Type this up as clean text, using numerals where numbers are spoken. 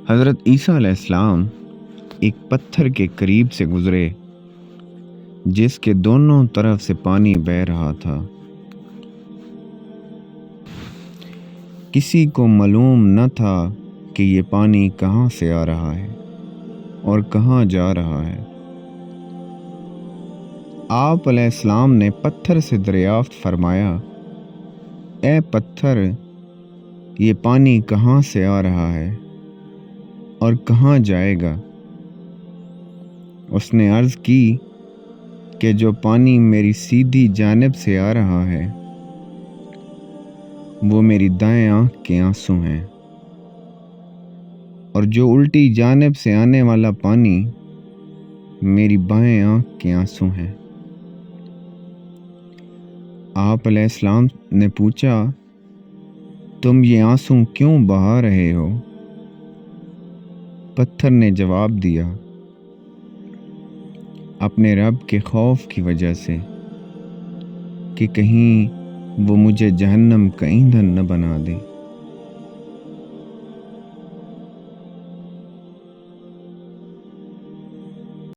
حضرت عیسیٰ علیہ السلام ایک پتھر کے قریب سے گزرے جس کے دونوں طرف سے پانی بہہ رہا تھا۔ کسی کو معلوم نہ تھا کہ یہ پانی کہاں سے آ رہا ہے اور کہاں جا رہا ہے۔ آپ علیہ السلام نے پتھر سے دریافت فرمایا، اے پتھر، یہ پانی کہاں سے آ رہا ہے اور کہاں جائے گا؟ اس نے عرض کی کہ جو پانی میری سیدھی جانب سے آ رہا ہے وہ میری دائیں آنکھ کے آنسو ہیں، اور جو الٹی جانب سے آنے والا پانی میری بائیں آنکھ کے آنسو ہیں۔ آپ علیہ السلام نے پوچھا، تم یہ آنسو کیوں بہا رہے ہو؟ پتھر نے جواب دیا، اپنے رب کے خوف کی وجہ سے کہ کہیں وہ مجھے جہنم کا ایندھن نہ بنا دے۔